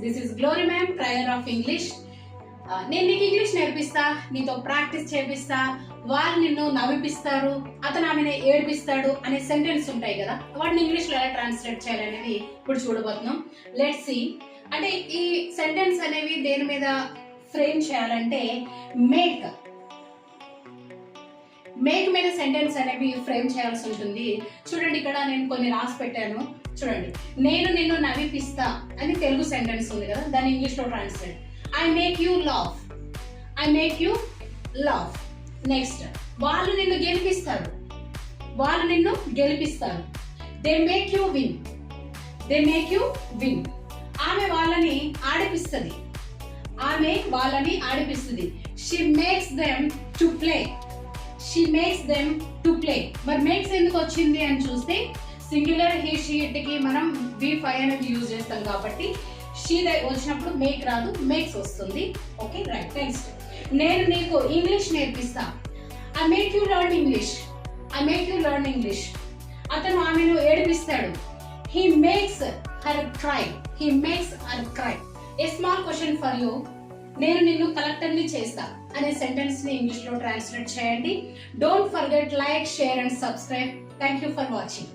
This is glory ma'am, Trier of English. నేను నీకు English నేర్పిస్తా, నీతో ప్రాక్టీస్ చేపిస్తా, వాళ్ళు నిన్ను నవ్విపిస్తారు, అతను ఆమెను ఏడిపిస్తాడు అనే సెంటెన్స్ ఉంటాయి కదా, వాటిని ఇంగ్లీష్ లో ఎలా ట్రాన్స్లేట్ చేయాలనేది ఇప్పుడు చూడబోతున్నాం. Let's see. అంటే ఈ సెంటెన్స్ అనేవి దేని మీద ఫ్రేమ్ చేయాలంటే మేక్ మీద సెంటెన్స్ అనేవి ఫ్రేమ్ చేయాల్సి ఉంటుంది. చూడండి, ఇక్కడ నేను కొన్ని రాసి పెట్టాను. చూడండి, నేను నిన్ను నవ్విపిస్తా అని తెలుగు సెంటెన్స్ ఉంది కదా, దాన్ని ఇంగ్లీష్ లో translate. I make you laugh. I make you laugh. Next, వాళ్ళు నిన్ను గెలిపిస్తారు. వాళ్ళు నిన్ను గెలిపిస్తారు. They make you win. They make you win. ఆమె వాళ్ళని ఆడిపిస్తుంది. ఆమె వాళ్ళని ఆడిపిస్తుంది. She makes them to play. She makes them to play. మరి మేక్స్ ఎందుకు వచ్చింది అని చూస్తే, సింగులర్ హీ షీట్ కి మనం V5 అనేది యూజ్ చేస్తాం కాబట్టి షీ వచ్చినప్పుడు మేక్ రాదు, మేక్స్ వస్తుంది. Okay, right. నెక్స్ట్, నేను నీకు ఇంగ్లీష్ నేర్పిస్తా. I make you learn English. I make you learn English. అతను ఆమెను ఏడిపిస్తాడు. He makes her cry. He makes her cry. A small question for you. నేను నిన్ను కలెక్టర్ని చేస్తా అనే సెంటెన్స్ ని ఇంగ్లీష్ లో ట్రాన్స్లేట్ చేయండి. Don't forget like, share and subscribe. Thank you for watching.